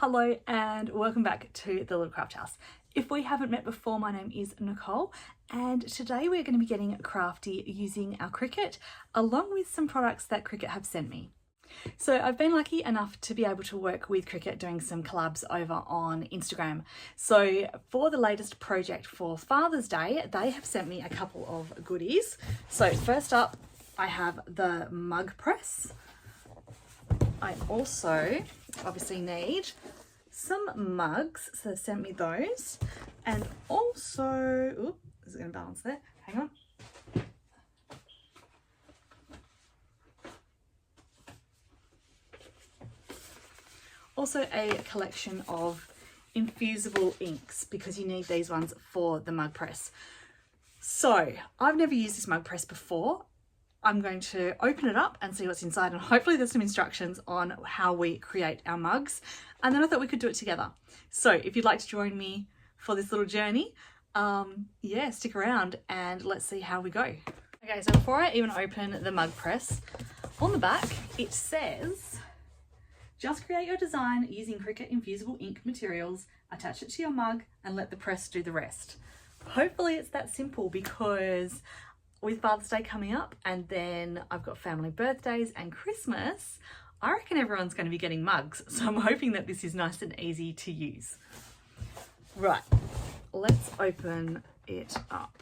Hello and welcome back to the Little Craft House. If we haven't met before, my name is Nicole and today we're going to be getting crafty using our Cricut along with some products that Cricut have sent me. So I've been lucky enough to be able to work with Cricut doing some collabs over on Instagram. So for the latest project for Father's Day, they have sent me a couple of goodies. So first up, I have the mug press. I also obviously need some mugs, so they sent me those, and also, oop, is it going to balance there? Hang on. Also a collection of infusible inks because you need these ones for the mug press. So I've never used this mug press before. I'm going to open it up and see what's inside, and hopefully there's some instructions on how we create our mugs, and then I thought we could do it together. So if you'd like to join me for this little journey, yeah, stick around and let's see how we go. Okay, so before I even open the mug press, on the back it says, just create your design using Cricut Infusible Ink materials, attach it to your mug and let the press do the rest. Hopefully it's that simple, because with Father's Day coming up and then I've got family birthdays and Christmas, I reckon everyone's going to be getting mugs. So I'm hoping that this is nice and easy to use. Right, let's open it up.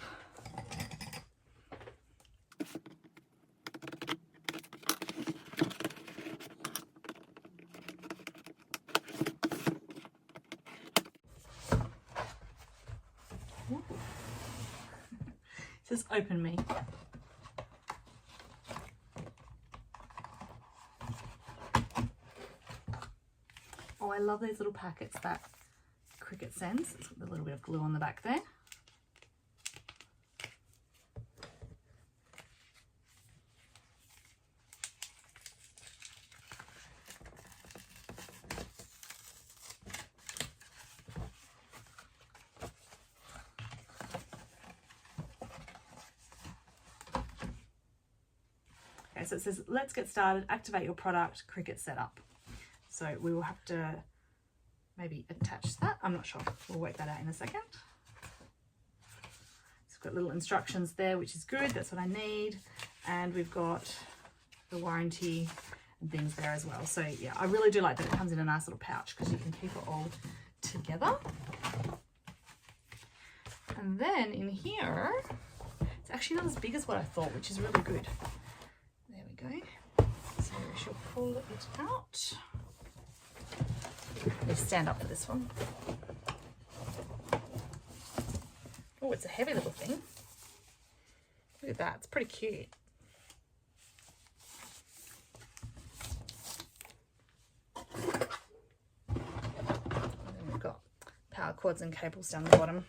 Ooh. It says open me. Oh, I love these little packets that Cricut sends. It's got a little bit of glue on the back there. Okay, so it says, let's get started, activate your product, Cricut setup. So we will have to maybe attach that. I'm not sure. We'll work that out in a second. It's got little instructions there, which is good. That's what I need. And we've got the warranty and things there as well. So yeah, I really do like that it comes in a nice little pouch because you can keep it all together. And then in here, it's actually not as big as what I thought, which is really good. There we go. So we should pull it out. Let's stand up for this one. Oh, it's a heavy little thing. Look at that, it's pretty cute. And then we've got power cords and cables down the bottom.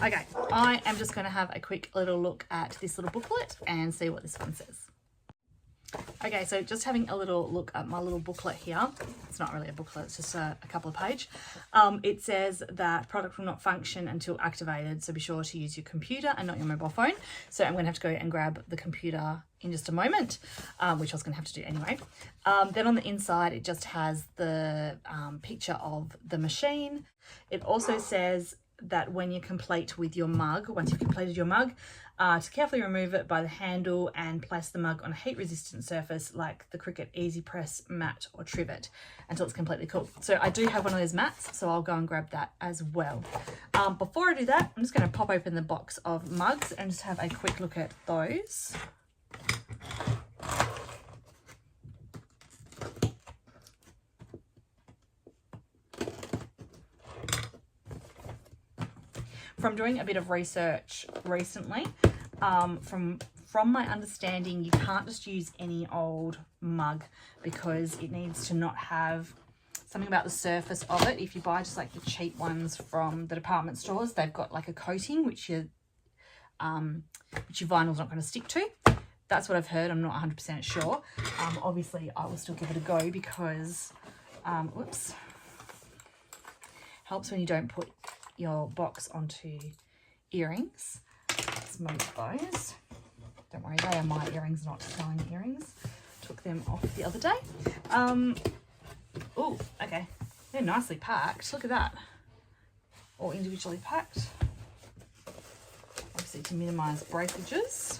Okay, I am just going to have a quick little look at this little booklet and see what this one says. Okay, so just having a little look at my little booklet here. It's not really a booklet, it's just a couple of pages. It says that product will not function until activated, so be sure to use your computer and not your mobile phone. So I'm going to have to go and grab the computer in just a moment, which I was going to have to do anyway. Then on the inside, it just has the picture of the machine. It also says that when you're complete with your mug, once you've completed your mug, to carefully remove it by the handle and place the mug on a heat resistant surface like the Cricut Easy Press mat or trivet until it's completely cool. So I do have one of those mats, so I'll go and grab that as well. Before I do that, I'm just going to pop open the box of mugs and just have a quick look at those. From doing a bit of research recently, from my understanding, you can't just use any old mug because it needs to not have something about the surface of it. If you buy just like the cheap ones from the department stores, they've got like a coating which your vinyl's not going to stick to. That's what I've heard. I'm not 100% sure. Obviously, I will still give it a go because, whoops, helps when you don't put your box onto earrings. Let's move those. Don't worry, they are my earrings, not selling earrings. Took them off the other day. Oh, okay. They're nicely packed. Look at that. All individually packed. Obviously to minimise breakages.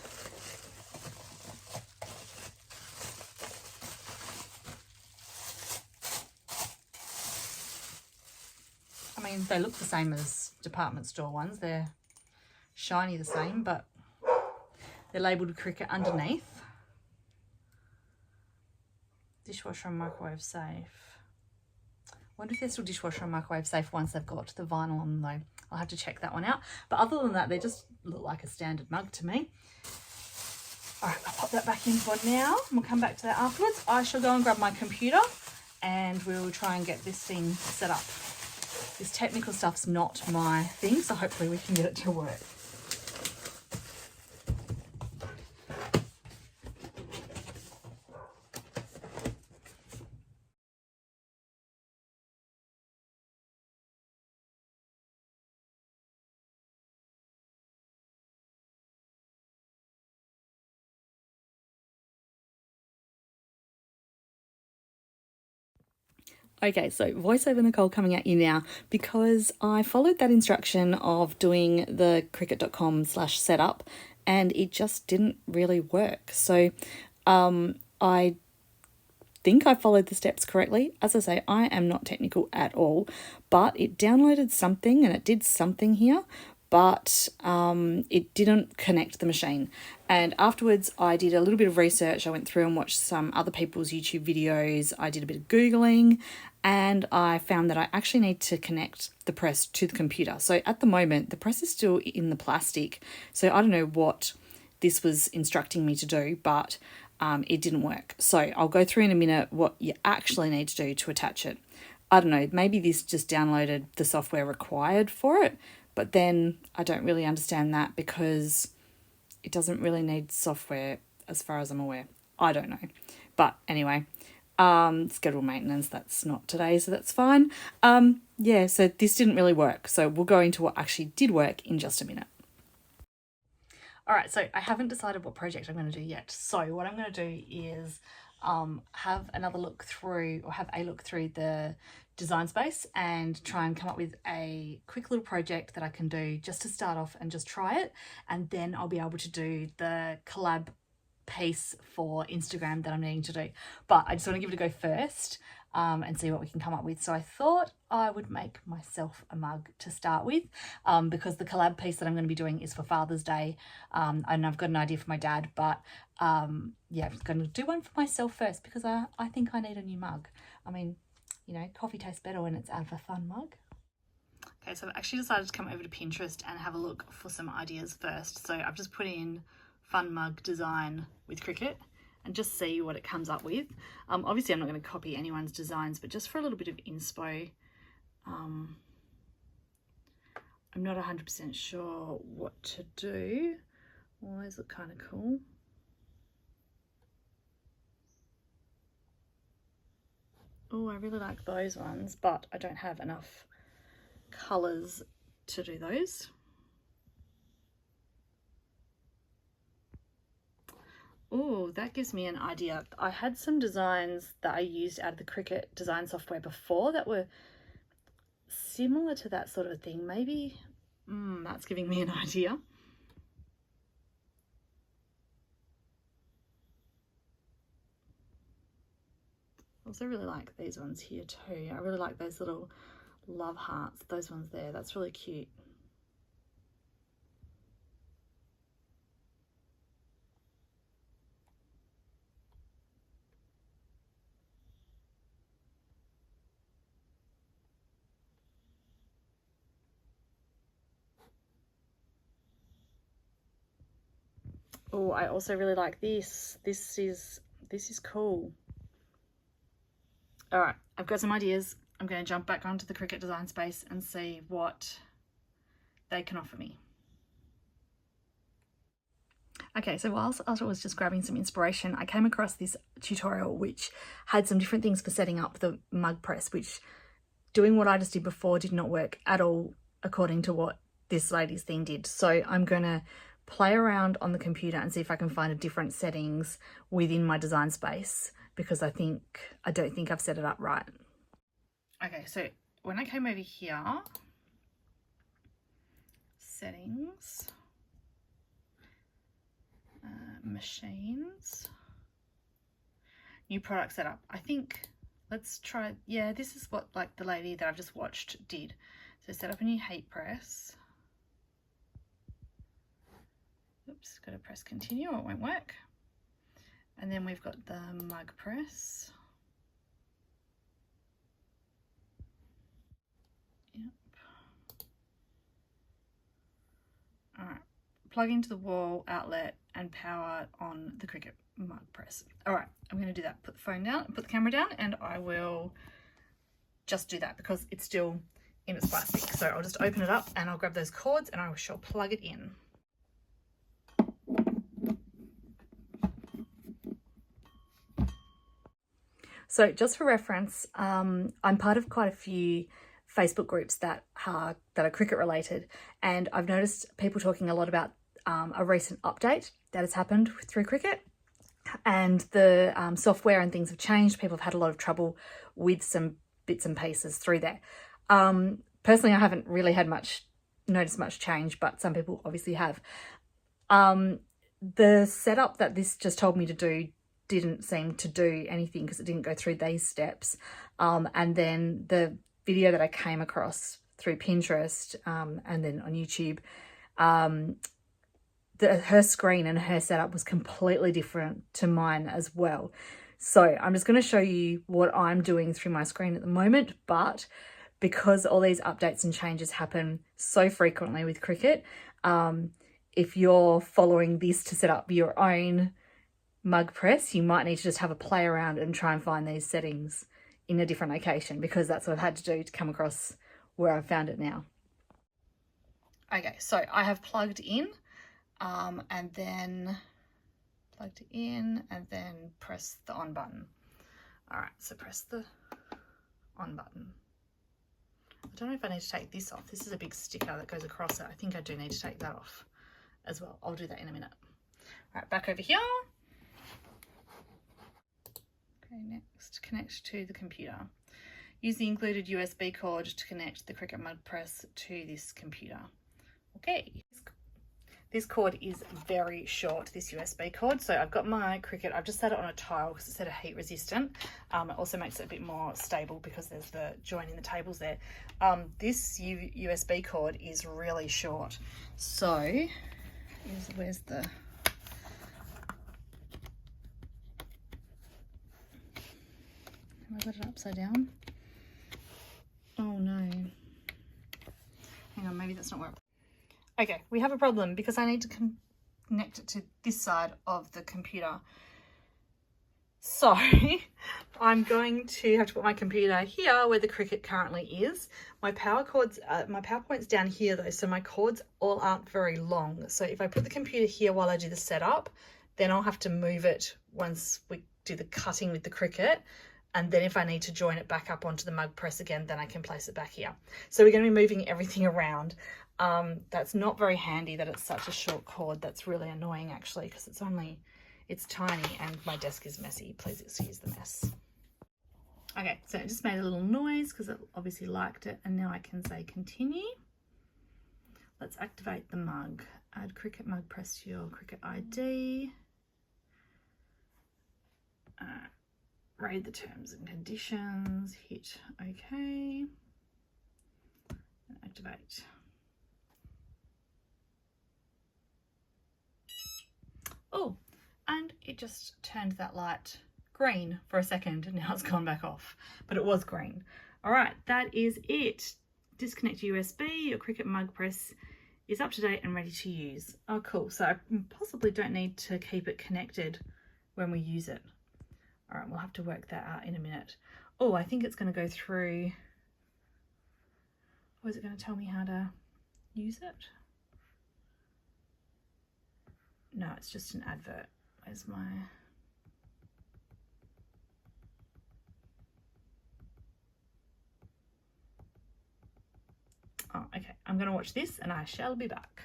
I mean, they look the same as department store ones. They're shiny the same, but they're labelled Cricut underneath. Dishwasher and microwave safe. I wonder if they're still dishwasher and microwave safe once they've got the vinyl on them though. I'll have to check that one out. But other than that, they just look like a standard mug to me. All right, I'll pop that back in for now. We'll come back to that afterwards. I shall go and grab my computer and we'll try and get this thing set up. This technical stuff's not my thing, so hopefully we can get it to work. Okay, so voiceover Nicole coming at you now because I followed that instruction of doing the Cricut.com/setup and it just didn't really work. So I think I followed the steps correctly. As I say, I am not technical at all, but it downloaded something and it did something here, but it didn't connect the machine. And afterwards I did a little bit of research. I went through and watched some other people's YouTube videos. I did a bit of Googling and I found that I actually need to connect the press to the computer. So at the moment, the press is still in the plastic. So I don't know what this was instructing me to do, but it didn't work. So I'll go through in a minute what you actually need to do to attach it. I don't know, maybe this just downloaded the software required for it, but then I don't really understand that because it doesn't really need software as far as I'm aware. I don't know. But anyway, schedule maintenance, that's not today, so that's fine. Yeah, so this didn't really work. So we'll go into what actually did work in just a minute. All right, so I haven't decided what project I'm going to do yet. So what I'm going to do is have a look through the design space and try and come up with a quick little project that I can do just to start off and just try it. And then I'll be able to do the collab piece for Instagram that I'm needing to do. But I just want to give it a go first and see what we can come up with. So I thought I would make myself a mug to start with because the collab piece that I'm going to be doing is for Father's Day, and I've got an idea for my dad, but yeah, I'm going to do one for myself first because I think I need a new mug. I mean, you know, coffee tastes better when it's out of a fun mug. Okay, so I've actually decided to come over to Pinterest and have a look for some ideas first. So I've just put in fun mug design with Cricut and just see what it comes up with. Obviously I'm not going to copy anyone's designs, but just for a little bit of inspo, I'm not 100% sure what to do. Well, those look kind of cool. Oh, I really like those ones, but I don't have enough colours to do those. Oh, that gives me an idea. I had some designs that I used out of the Cricut design software before that were similar to that sort of thing. Maybe that's giving me an idea. I also really like these ones here too. I really like those little love hearts, those ones there. That's really cute. Oh, I also really like this. This is cool. All right, I've got some ideas. I'm going to jump back onto the Cricut design space and see what they can offer me. Okay, so whilst I was just grabbing some inspiration, I came across this tutorial which had some different things for setting up the mug press, which doing what I just did before did not work at all according to what this lady's thing did. So I'm going to play around on the computer and see if I can find a different settings within my design space, because I don't think I've set it up right. Okay, so when I came over here, settings, machines, new product setup. I think let's try, yeah, this is what like the lady that I've just watched did. So set up a new heat press. Oops, got to press continue or it won't work. And then we've got the mug press. Yep. All right, plug into the wall outlet and power on the Cricut Mug Press. All right, I'm going to do that. Put the phone down, put the camera down, and I will just do that because it's still in its plastic. So I'll just open it up and I'll grab those cords and I shall plug it in. So just for reference, I'm part of quite a few Facebook groups that are Cricut related, and I've noticed people talking a lot about a recent update that has happened through Cricut, and the software and things have changed. People have had a lot of trouble with some bits and pieces through there. Personally, I haven't really noticed much change, but some people obviously have. The setup that this just told me to do didn't seem to do anything because it didn't go through these steps. And then the video that I came across through Pinterest and then on YouTube, her screen and her setup was completely different to mine as well. So I'm just going to show you what I'm doing through my screen at the moment, but because all these updates and changes happen so frequently with Cricut, if you're following this to set up your own mug press, you might need to just have a play around and try and find these settings in a different location, because that's what I've had to do to come across where I've found it now. Okay, so I have plugged in and then press the on button. All right, so press the on button. I don't know if I need to take this off. This is a big sticker that goes across it. I think I do need to take that off as well. I'll do that in a minute. All right, back over here. Okay, next, connect to the computer. Use the included USB cord to connect the Cricut Mug Press to this computer. Okay, this cord is very short, this USB cord. So I've got my Cricut, I've just set it on a tile because it's set a heat resistant. It also makes it a bit more stable because there's the joint in the tables there. This USB cord is really short. So where's the... Have I got it upside down? Oh no. Hang on, maybe that's not working. Okay, we have a problem because I need to connect it to this side of the computer. So I'm going to have to put my computer here where the Cricut currently is. My power cords, my power point's down here though, so my cords all aren't very long. So if I put the computer here while I do the setup, then I'll have to move it once we do the cutting with the Cricut. And then if I need to join it back up onto the mug press again, then I can place it back here. So we're going to be moving everything around. That's not very handy that it's such a short cord. That's really annoying actually, because it's tiny and my desk is messy. Please excuse the mess. Okay, so it just made a little noise because it obviously liked it. And now I can say continue. Let's activate the mug. Add Cricut Mug Press to your Cricut ID. Read the terms and conditions, hit OK, and activate. Oh, and it just turned that light green for a second and now it's gone back off, but it was green. All right, that is it. Disconnect USB, your Cricut Mug Press is up to date and ready to use. Oh, cool. So I possibly don't need to keep it connected when we use it. All right, we'll have to work that out in a minute. Oh, I think it's going to go through. Or is it going to tell me how to use it? No, it's just an advert. Where's my... Oh, okay, I'm gonna watch this and I shall be back.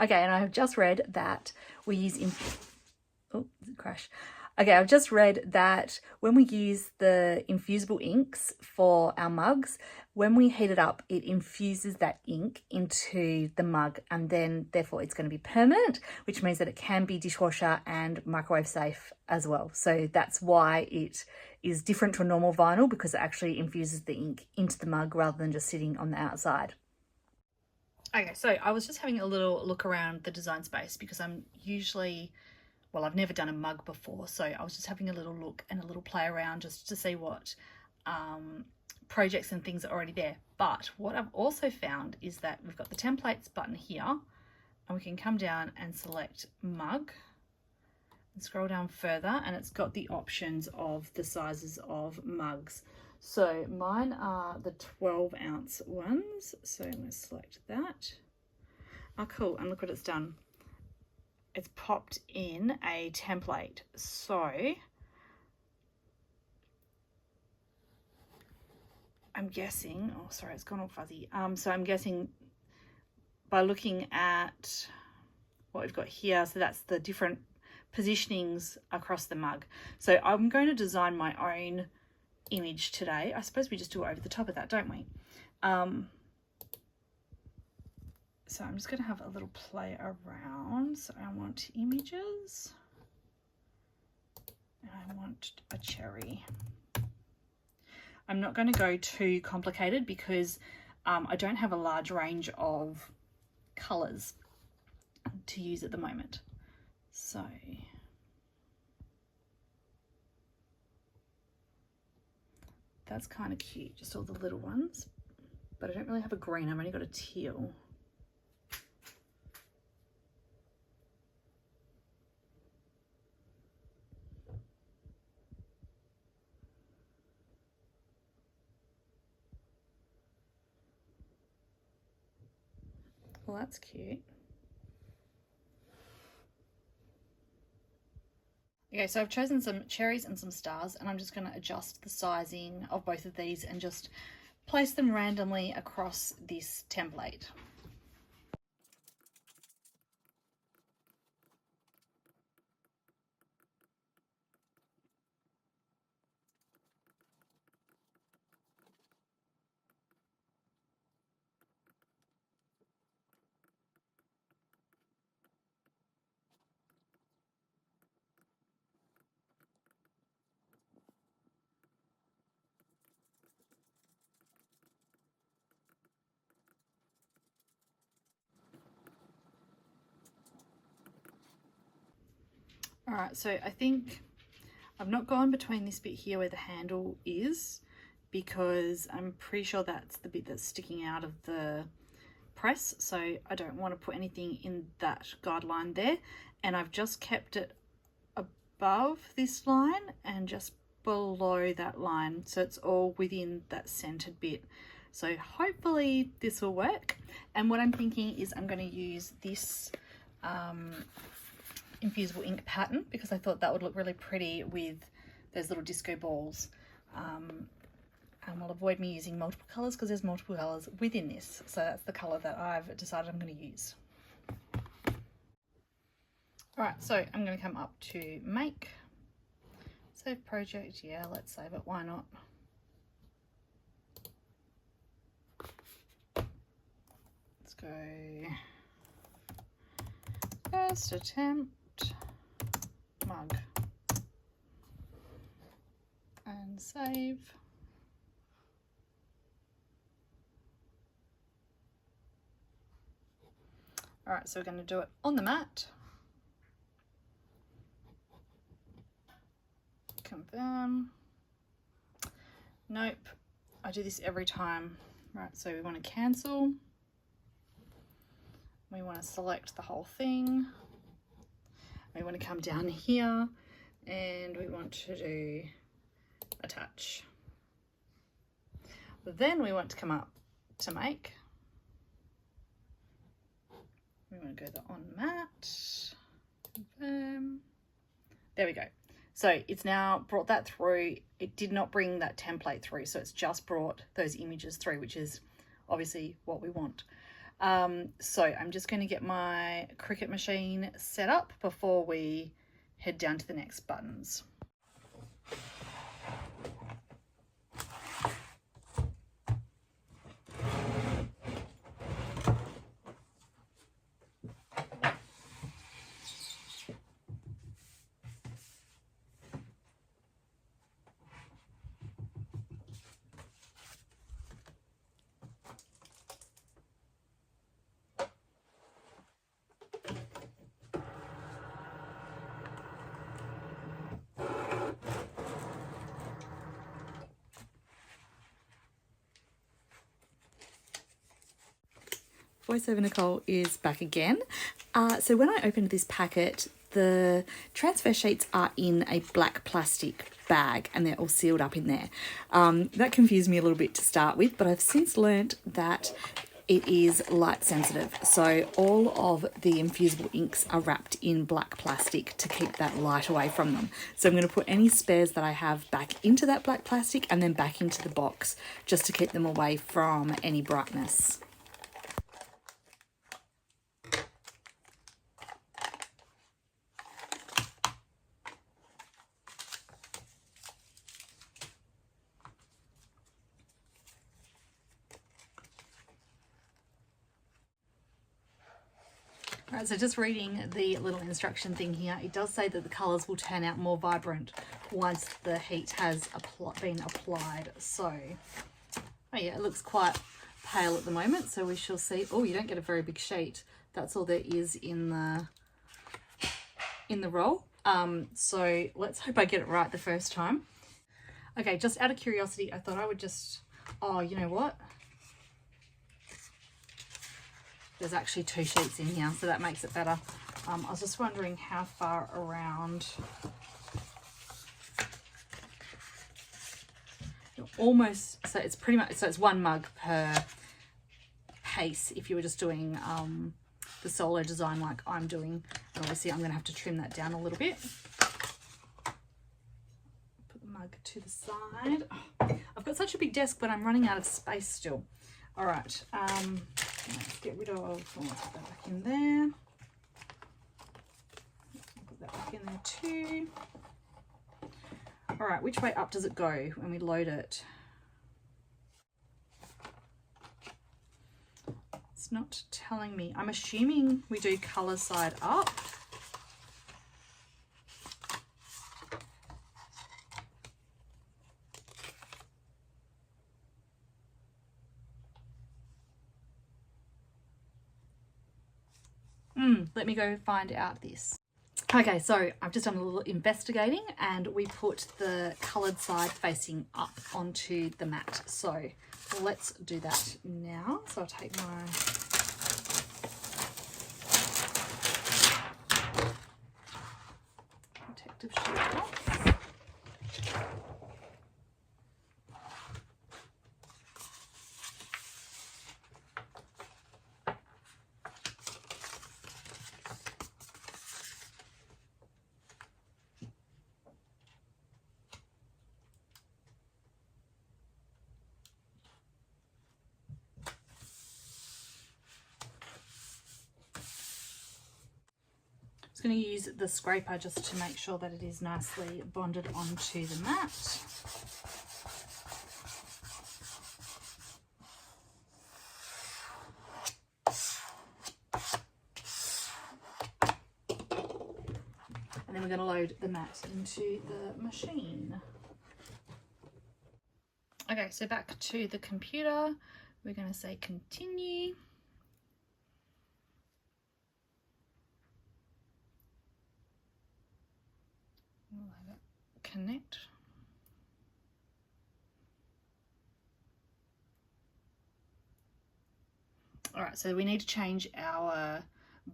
Okay, and I've just read that we use oh, crash. Okay, I've just read that when we use the infusible inks for our mugs, when we heat it up, it infuses that ink into the mug, and then therefore it's going to be permanent, which means that it can be dishwasher and microwave safe as well. So that's why it is different to a normal vinyl, because it actually infuses the ink into the mug rather than just sitting on the outside. Okay, so I was just having a little look around the design space because I'm usually, well, I've never done a mug before, so I was just having a little look and a little play around just to see what projects and things are already there. But what I've also found is that we've got the templates button here, and we can come down and select mug and scroll down further, and it's got the options of the sizes of mugs. So mine are the 12-ounce ones, so I'm going to select that. Oh, cool, and look what it's done. It's popped in a template. So I'm guessing, oh sorry, it's gone all fuzzy. So I'm guessing by looking at what we've got here, so that's the different positionings across the mug. So I'm going to design my own image today. I suppose we just do it over the top of that, don't we? So I'm just going to have a little play around. So I want images, and I want a cherry. I'm not going to go too complicated because I don't have a large range of colours to use at the moment. So that's kind of cute, just all the little ones. But I don't really have a green, I've only got a teal. Well, that's cute. Okay, so I've chosen some cherries and some stars, and I'm just going to adjust the sizing of both of these and just place them randomly across this template. All right, so I think I've not gone between this bit here where the handle is, because I'm pretty sure that's the bit that's sticking out of the press, so I don't want to put anything in that guideline there. And I've just kept it above this line and just below that line, so it's all within that centered bit. So hopefully this will work. And what I'm thinking is I'm going to use this Infusible Ink pattern, because I thought that would look really pretty with those little disco balls. And we'll avoid me using multiple colours because there's multiple colours within this. So that's the colour that I've decided I'm going to use. Alright, so I'm going to come up to make, save project, yeah, let's save it, why not? Let's go first attempt, mug, and save. All right, so we're going to do it on the mat. Confirm. Nope, I do this every time. Right, so we want to cancel. We want to select the whole thing. We want to come down here and we want to do attach. Then we want to come up to make. We want to go the on mat. Confirm. There we go. So it's now brought that through. It did not bring that template through, so it's just brought those images through, which is obviously what we want. So I'm just going to get my Cricut machine set up before we head down to the next buttons. Voiceover Nicole is back again. So when I opened this packet, the transfer sheets are in a black plastic bag and they're all sealed up in there. That confused me a little bit to start with, but I've since learnt that it is light sensitive. So all of the infusible inks are wrapped in black plastic to keep that light away from them. So I'm going to put any spares that I have back into that black plastic and then back into the box just to keep them away from any brightness. Alright, so just reading the little instruction thing here, it does say that the colours will turn out more vibrant once the heat has been applied. So, oh yeah, it looks quite pale at the moment, so we shall see. Oh, you don't get a very big sheet. That's all there is in the roll. So let's hope I get it right the first time. Okay, just out of curiosity, I thought I would just, oh, you know what? There's actually 2 sheets in here, so that makes it better. I was just wondering how far around. Almost, so it's pretty much, so it's 1 mug per pace if you were just doing the solo design like I'm doing. And obviously I'm going to have to trim that down a little bit. Put the mug to the side. Oh, I've got such a big desk, but I'm running out of space still. All right, let's get rid of, I'll put that back in there. Put that back in there too. All right, which way up does it go when we load it? It's not telling me. I'm assuming we do color side up. Let me go find out this. Okay, so I've just done a little investigating and we put the coloured side facing up onto the mat. So let's do that now. So I'll take my protective sheet off. Going to use the scraper just to make sure that it is nicely bonded onto the mat. And then we're going to load the mat into the machine. Okay, so back to the computer, we're going to say continue. Connect. All right, so we need to change our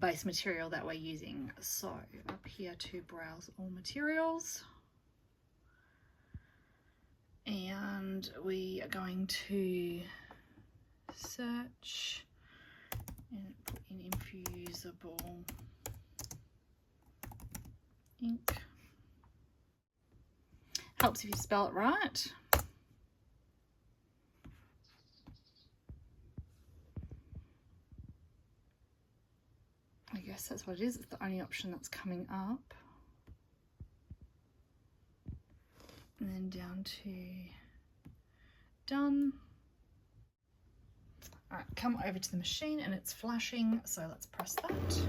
base material that we're using. So up here to browse all materials. And we are going to search and put in Infusible Ink. Helps if you spell it right. I guess that's what it is. It's the only option that's coming up. And then down to done. All right, come over to the machine and it's flashing, so let's press that.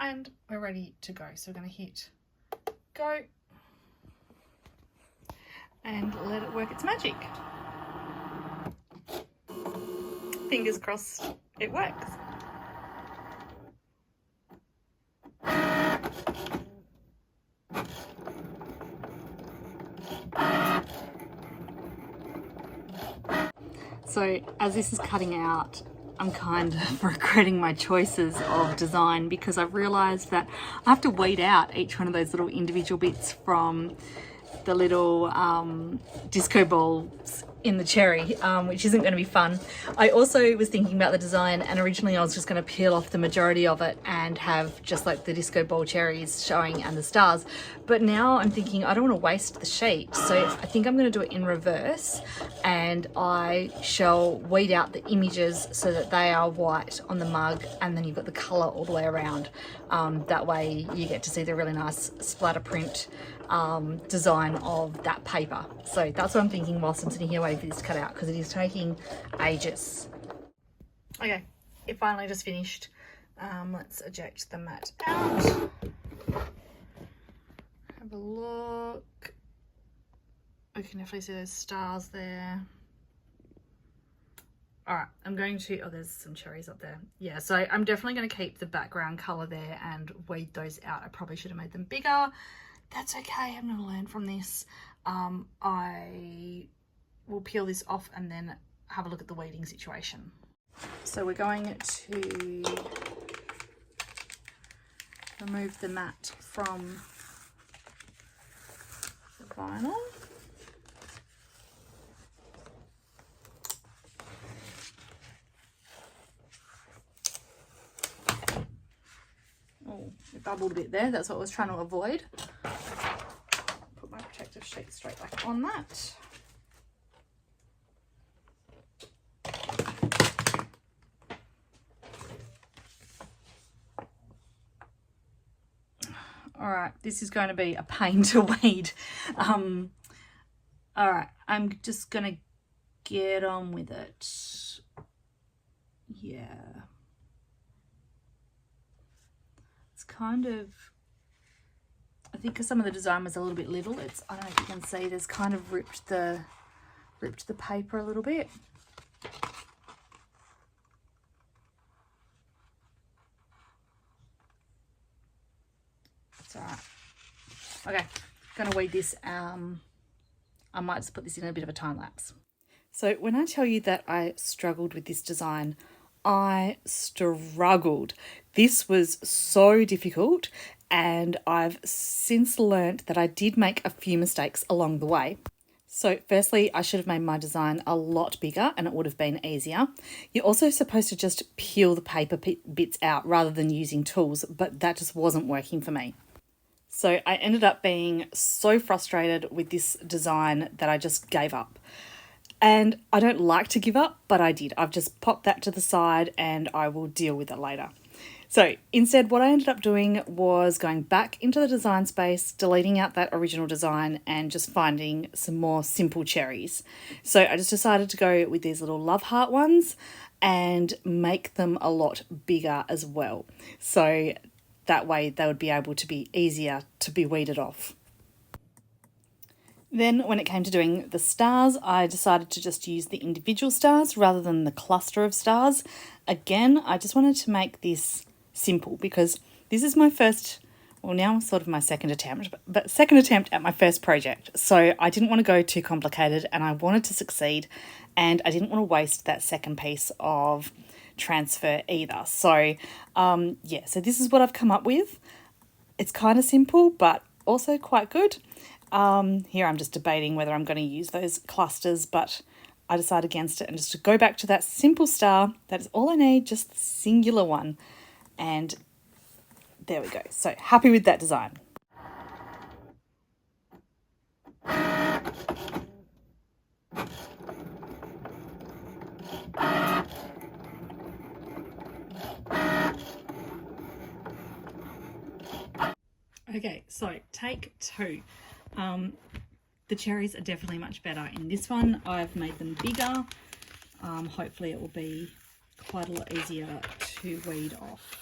And we're ready to go. So we're going to hit go and let it work its magic. Fingers crossed it works. So as this is cutting out, I'm kind of regretting my choices of design because I've realised that I have to weed out each one of those little individual bits from the little disco balls in the cherry, which isn't going to be fun. I also was thinking about the design, and originally I was just going to peel off the majority of it and have just like the disco ball cherries showing and the stars. But now I'm thinking I don't want to waste the sheet, so I think I'm going to do it in reverse, and I shall weed out the images so that they are white on the mug, and then you've got the colour all the way around. That way you get to see the really nice splatter print design of that paper. So that's what I'm thinking whilst I'm sitting here waiting for this to cut out, because it is taking ages. Okay, it finally just finished. Let's eject the mat out. Have a look. I can definitely see those stars there. All right, I'm going to, oh, there's some cherries up there. Yeah, so I'm definitely going to keep the background color there and weed those out. I probably should have made them bigger. That's okay, I'm going to learn from this. I will peel this off and then have a look at the weeding situation. So we're going to remove the mat from the vinyl. Oh, it bubbled a bit there. That's what I was trying to avoid. Put my protective sheet straight back on that. All right, this is going to be a pain to weed. All right, I'm just going to get on with it. Yeah. Kind of, I think because some of the design was a little bit little, it's, I don't know if you can see, there's kind of ripped the paper a little bit. That's all right. Okay, gonna weed this. I might just put this in a bit of a time lapse. So when I tell you that I struggled with this design, I struggled. This was so difficult, and I've since learnt that I did make a few mistakes along the way. So firstly, I should have made my design a lot bigger and it would have been easier. You're also supposed to just peel the paper bits out rather than using tools, but that just wasn't working for me. So I ended up being so frustrated with this design that I just gave up. And I don't like to give up, but I did. I've just popped that to the side and I will deal with it later. So instead, what I ended up doing was going back into the design space, deleting out that original design and just finding some more simple cherries. So I just decided to go with these little love heart ones and make them a lot bigger as well. So that way they would be able to be easier to be weeded off. Then when it came to doing the stars, I decided to just use the individual stars rather than the cluster of stars. Again, I just wanted to make this simple because this is my first, well now sort of my second attempt, but second attempt at my first project. So I didn't want to go too complicated and I wanted to succeed, and I didn't want to waste that second piece of transfer either. So yeah, so this is what I've come up with. It's kind of simple, but also quite good. Here I'm just debating whether I'm going to use those clusters, but I decided against it and just to go back to that simple star. That is all I need, just the singular one. And there we go. So happy with that design. Okay, so take two. The cherries are definitely much better in this one. I've made them bigger. Hopefully it will be quite a lot easier to weed off.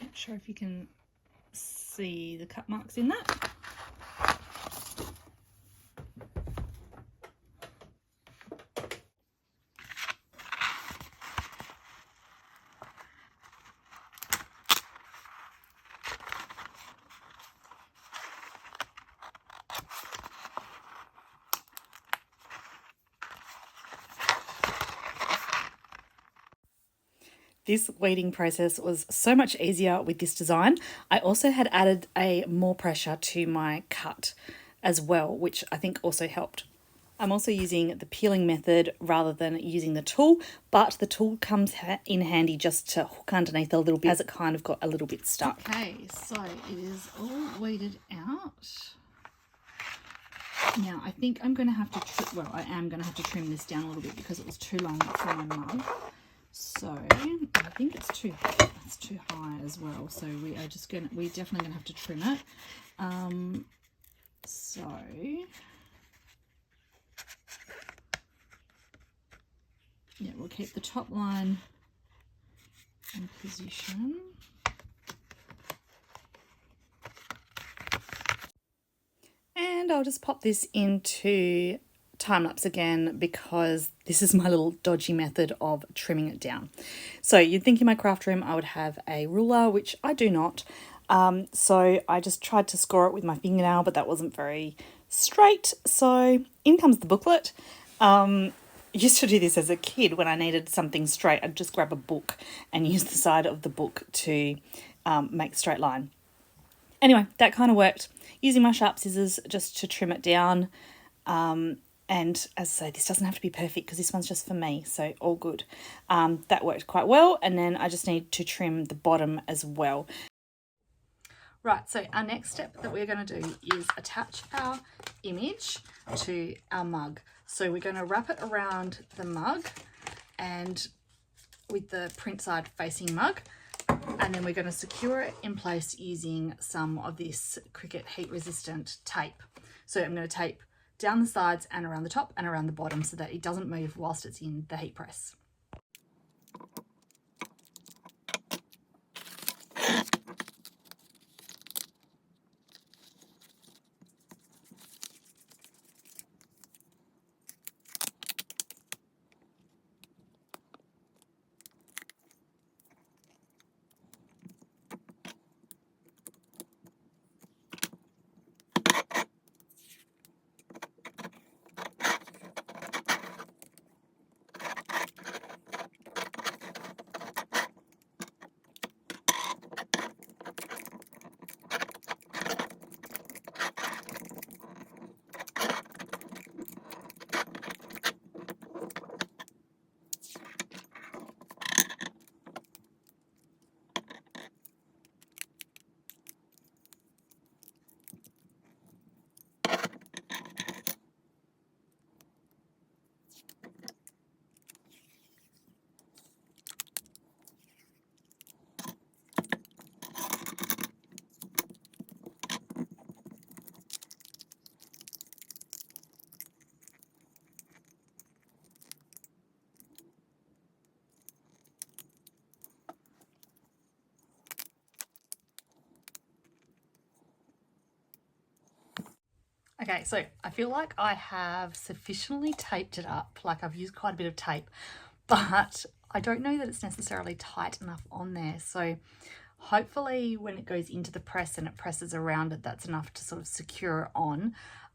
Not sure if you can see the cut marks in that. This weeding process was so much easier with this design. I also had added more pressure to my cut as well, which I think also helped. I'm also using the peeling method rather than using the tool, but the tool comes in handy just to hook underneath a little bit as it kind of got a little bit stuck. Okay, so it is all weeded out. Now I think I'm going to have to, I am going to have to trim this down a little bit because it was too long for my mug. So I think it's too high as well. So we're definitely gonna have to trim it. So yeah, we'll keep the top line in position. And I'll just pop this into time-lapse again because this is my little dodgy method of trimming it down. So you'd think in my craft room I would have a ruler, which I do not. So I just tried to score it with my fingernail, but that wasn't very straight. So in comes the booklet. I used to do this as a kid when I needed something straight. I'd just grab a book and use the side of the book to make a straight line. Anyway, that kind of worked. Using my sharp scissors just to trim it down. And as I say, this doesn't have to be perfect because this one's just for me, so all good. That worked quite well, and then I just need to trim the bottom as well. Right, so our next step that we're going to do is attach our image to our mug. So we're going to wrap it around the mug and with the print side facing mug, and then we're going to secure it in place using some of this Cricut heat resistant tape. So I'm going to tape down the sides and around the top and around the bottom so that it doesn't move whilst it's in the heat press. Okay, so I feel like I have sufficiently taped it up, like I've used quite a bit of tape, but I don't know that it's necessarily tight enough on there. So Hopefully when it goes into the press and it presses around it, that's enough to sort of secure it on.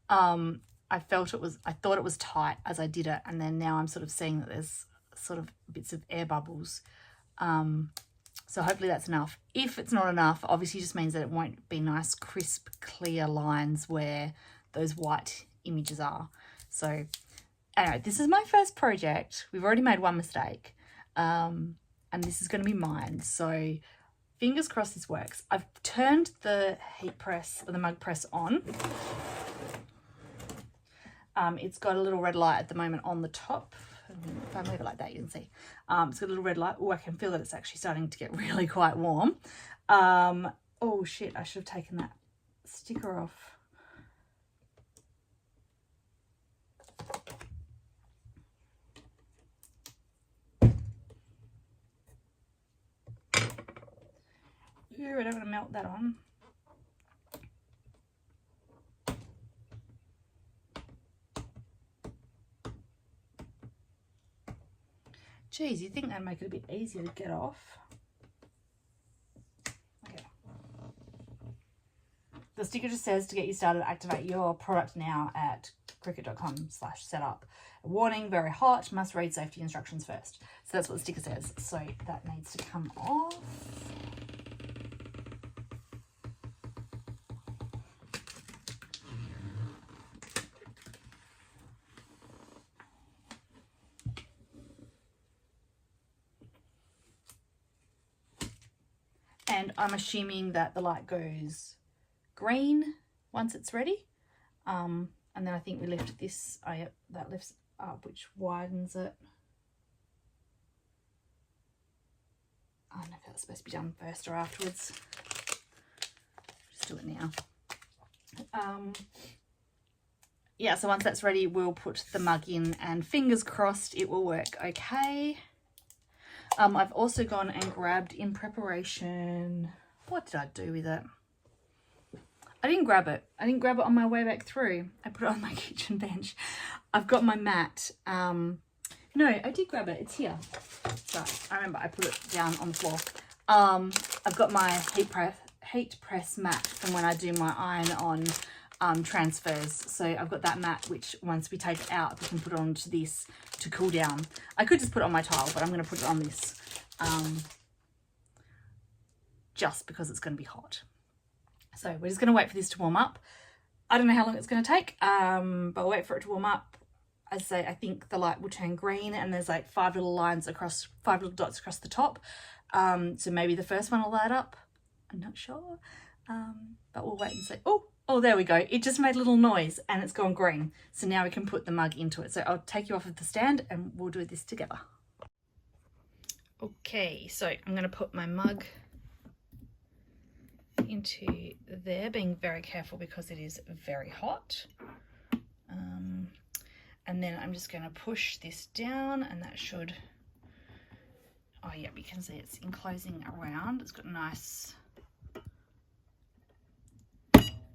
I thought it was tight as I did it, and then now I'm sort of seeing that there's sort of bits of air bubbles. So hopefully that's enough. If it's not enough, obviously just means that it won't be nice, crisp, clear lines where those white images are. So anyway, this is my first project. We've already made one mistake, and this is going to be mine. So fingers crossed this works. I've turned the heat press or the mug press on. It's got a little red light at the moment on the top. If I move it like that, you can see. It's got a little red light. Oh, I can feel that it's actually starting to get really quite warm. Oh shit, I should have taken that sticker off. Ooh, I don't want to melt that on. Geez, you'd think that'd make it a bit easier to get off. Okay. The sticker just says to get you started, activate your product now at cricut.com/setup. Warning, very hot, must read safety instructions first. So that's what the sticker says. So that needs to come off. And I'm assuming that the light goes green once it's ready. And then I think we lift this, oh yeah, that lifts up, which widens it. I don't know if that's supposed to be done first or afterwards. Just do it now. Yeah, so once that's ready, we'll put the mug in and fingers crossed it will work okay. I've also gone and grabbed in preparation, what did I do with it? I didn't grab it. I didn't grab it on my way back through. I put it on my kitchen bench. I've got my mat. No, I did grab it. It's here. So I remember I put it down on the floor. I've got my heat press mat from when I do my iron on transfers. So I've got that mat, which once we take it out, we can put it onto this to cool down. I could just put it on my tile, but I'm going to put it on this just because it's going to be hot. So we're just going to wait for this to warm up. I don't know how long it's going to take, but I'll wait for it to warm up. As I say, I think the light will turn green and there's like 5 little dots across the top. So maybe the first one will light up. I'm not sure, but we'll wait and see. Oh, there we go. It just made a little noise and it's gone green. So now we can put the mug into it. So I'll take you off of the stand and we'll do this together. Okay, so I'm going to put my mug into there, being very careful because it is very hot. And then I'm just going to push this down and that should, oh yeah, you can see it's enclosing around. It's got a nice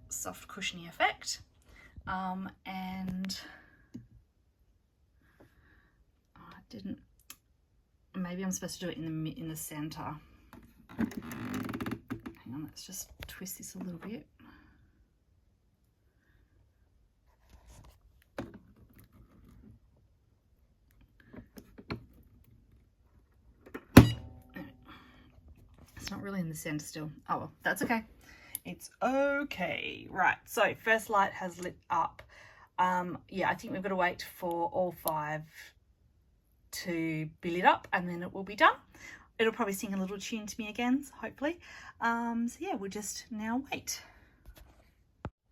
soft cushiony effect. And I didn't, maybe I'm supposed to do it in the center. Hang on, let's just twist this a little bit. It's not really in the center still. Oh well, that's okay. It's okay. Right, so first light has lit up. Yeah, I think we've got to wait for all 5 to be lit up and then it will be done. It'll probably sing a little tune to me again, hopefully. So yeah, we'll just now wait.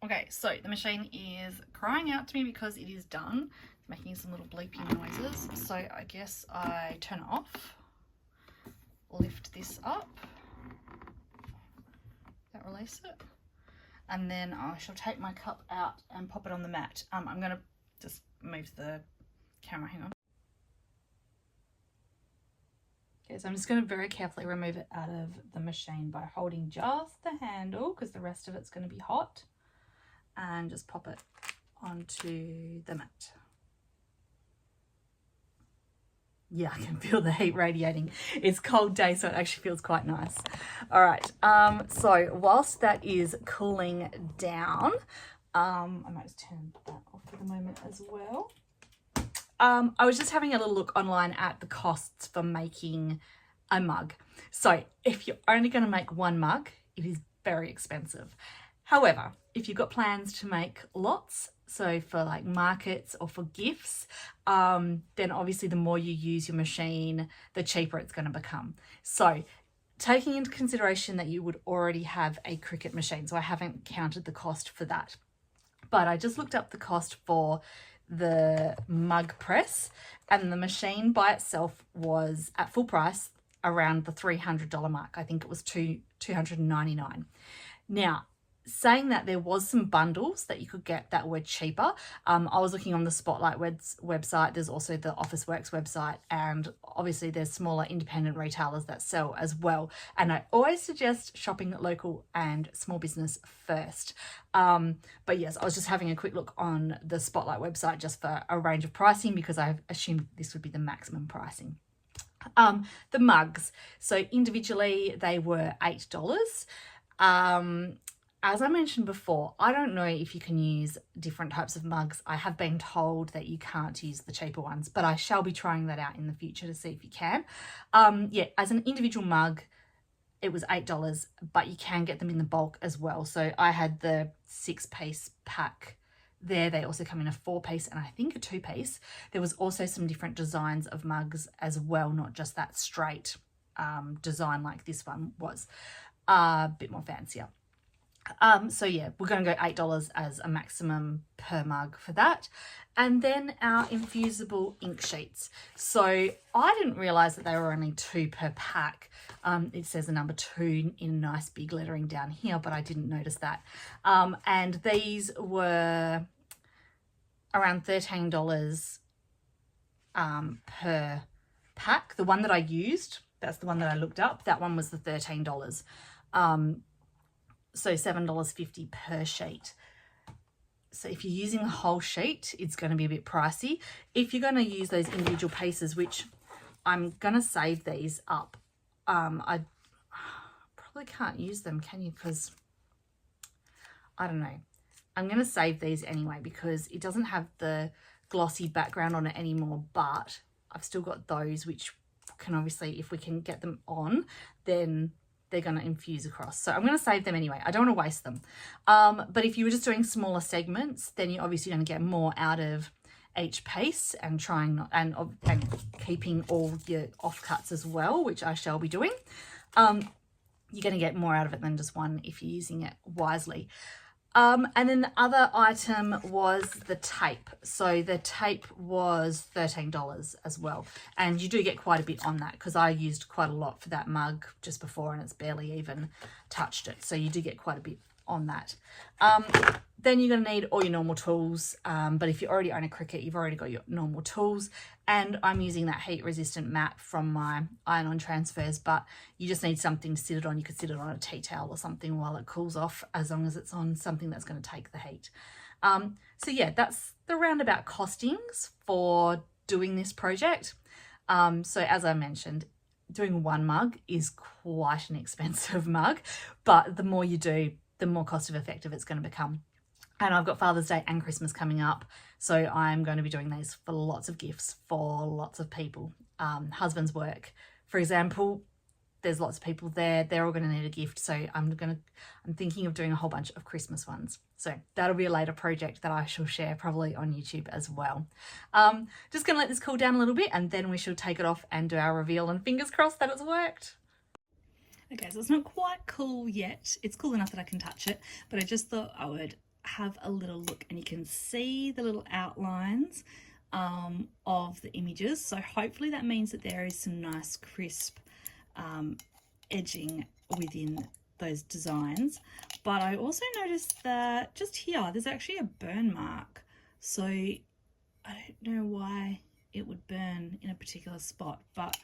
Okay, so the machine is crying out to me because it is done. It's making some little bleeping noises. So I guess I turn it off, lift this up, that release it, and then I shall take my cup out and pop it on the mat. I'm going to just move the camera, hang on. Okay, so I'm just going to very carefully remove it out of the machine by holding just the handle because the rest of it's going to be hot, and just pop it onto the mat. yeah, I can feel the heat radiating. It's a cold day, so it actually feels quite nice. All right, so whilst that is cooling down, I might just turn that off for the moment as well. I was just having a little look online at the costs for making a mug. So if you're only going to make one mug, it is very expensive. However, if you've got plans to make lots, so for like markets or for gifts, then obviously the more you use your machine, the cheaper it's going to become. So taking into consideration that you would already have a Cricut machine, so I haven't counted the cost for that, but I just looked up the cost for the mug press, and the machine by itself was at full price around the $300 mark. I think it was $299. Now, saying that, there was some bundles that you could get that were cheaper. I was looking on the Spotlight website. There's also the Officeworks website, and obviously there's smaller independent retailers that sell as well. And I always suggest shopping local and small business first. But yes, I was just having a quick look on the Spotlight website just for a range of pricing, because I assumed this would be the maximum pricing. The mugs, so individually they were $8. As I mentioned before, I don't know if you can use different types of mugs. I have been told that you can't use the cheaper ones, but I shall be trying that out in the future to see if you can. Yeah, as an individual mug, it was $8, but you can get them in the bulk as well. So I had the 6-piece pack there. They also come in a 4-piece and I think a 2-piece. There was also some different designs of mugs as well, not just that straight design like this one was, a bit more fancier. So yeah, we're going to go $8 as a maximum per mug for that. And then our infusible ink sheets. So I didn't realize that they were only 2 per pack. It says the number 2 in nice big lettering down here, but I didn't notice that. And these were around $13 per pack. The one that I used, that's the one that I looked up, that one was the $13. So $7.50 per sheet. So if you're using a whole sheet, it's going to be a bit pricey. If you're going to use those individual pieces, which I'm going to save these up, I probably can't use them, can you? Because I don't know. I'm going to save these anyway because it doesn't have the glossy background on it anymore, but I've still got those, which can obviously, if we can get them on, then they're going to infuse across. So I'm going to save them anyway. I don't want to waste them. But if you were just doing smaller segments, then you're obviously going to get more out of each piece, and trying not, and keeping all your offcuts as well, which I shall be doing. You're going to get more out of it than just one if you're using it wisely. And then the other item was the tape. So the tape was $13 as well. And you do get quite a bit on that because I used quite a lot for that mug just before and it's barely even touched it. So you do get quite a bit on that. Then you're going to need all your normal tools. But if you already own a Cricut, you've already got your normal tools. And I'm using that heat resistant mat from my iron-on transfers, but you just need something to sit it on. You could sit it on a tea towel or something while it cools off, as long as it's on something that's going to take the heat. So yeah, that's the roundabout costings for doing this project. So as I mentioned, doing one mug is quite an expensive mug, but the more you do, the more cost effective it's going to become. And I've got Father's Day and Christmas coming up, so I'm going to be doing these for lots of gifts for lots of people. Husband's work, for example, there's lots of people there. They're all going to need a gift, so I'm thinking of doing a whole bunch of Christmas ones. So that'll be a later project that I shall share probably on YouTube as well. Just going to let this cool down a little bit, and then we shall take it off and do our reveal, and fingers crossed that it's worked. Okay, so it's not quite cool yet. It's cool enough that I can touch it, but I just thought I would have a little look, and you can see the little outlines of the images. So hopefully that means that there is some nice crisp edging within those designs. But I also noticed that just here there's actually a burn mark, so I don't know why it would burn in a particular spot, but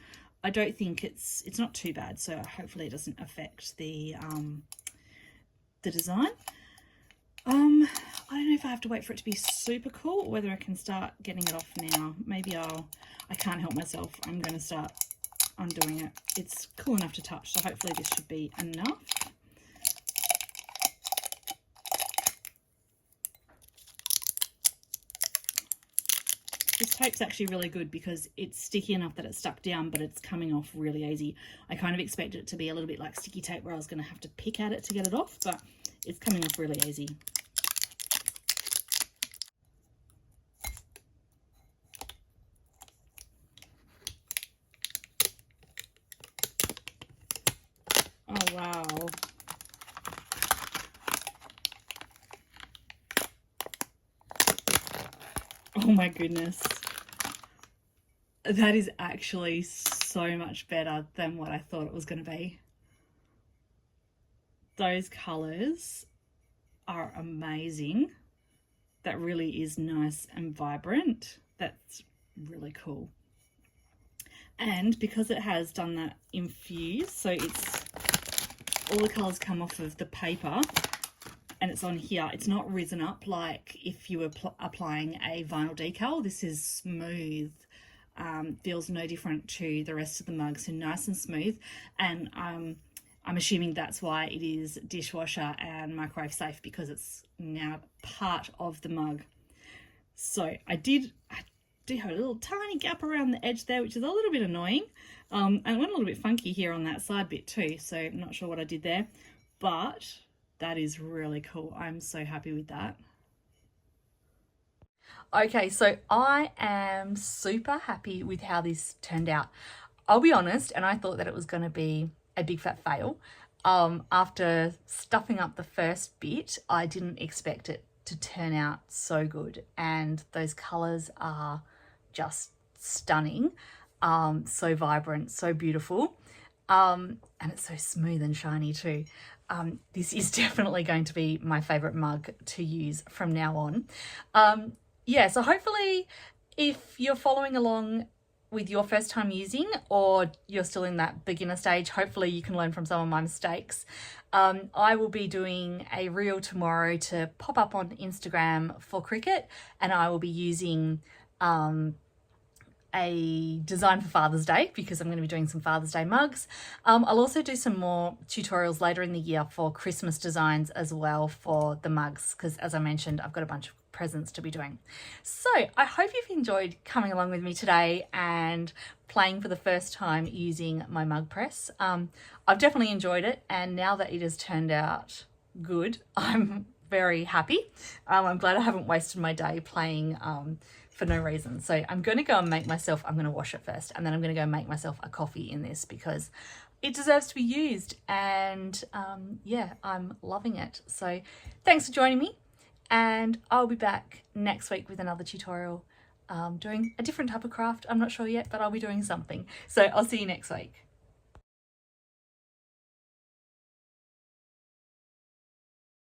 I don't think it's not too bad, so hopefully it doesn't affect the design. I don't know if I have to wait for it to be super cool or whether I can start getting it off now. Maybe I can't help myself. I'm going to start undoing it. It's cool enough to touch, so hopefully this should be enough. This tape's actually really good because it's sticky enough that it's stuck down, but it's coming off really easy. I kind of expected it to be a little bit like sticky tape where I was going to have to pick at it to get it off, but it's coming off really easy. Oh, wow. Oh my goodness. That is actually so much better than what I thought it was going to be. Those colours are amazing. That really is nice and vibrant. That's really cool. And because it has done that infuse, so it's all the colours come off of the paper and it's on here. It's not risen up like if you were applying a vinyl decal. This is smooth. Feels no different to the rest of the mug, so nice and smooth. And I'm assuming that's why it is dishwasher and microwave safe, because it's now part of the mug. So I do have a little tiny gap around the edge there, which is a little bit annoying. And it went a little bit funky here on that side bit too, so I'm not sure what I did there, but that is really cool. I'm so happy with that. Okay, so I am super happy with how this turned out. I'll be honest, and I thought that it was going to be a big fat fail. After stuffing up the first bit, I didn't expect it to turn out so good, and those colours are just stunning. So vibrant, so beautiful, and it's so smooth and shiny too. This is definitely going to be my favourite mug to use from now on. Yeah, so hopefully if you're following along with your first time using, or you're still in that beginner stage, hopefully you can learn from some of my mistakes. I will be doing a reel tomorrow to pop up on Instagram for Cricut, and I will be using a design for Father's Day because I'm going to be doing some Father's Day mugs. I'll also do some more tutorials later in the year for Christmas designs as well for the mugs, because as I mentioned, I've got a bunch of presents to be doing. So I hope you've enjoyed coming along with me today and playing for the first time using my mug press. I've definitely enjoyed it, and now that it has turned out good, I'm very happy. I'm glad I haven't wasted my day playing for no reason. So I'm going to go and make myself, I'm going to wash it first, and then I'm going to go and make myself a coffee in this because it deserves to be used. And yeah, I'm loving it. So thanks for joining me, and I'll be back next week with another tutorial doing a different type of craft. I'm not sure yet, but I'll be doing something. So I'll see you next week.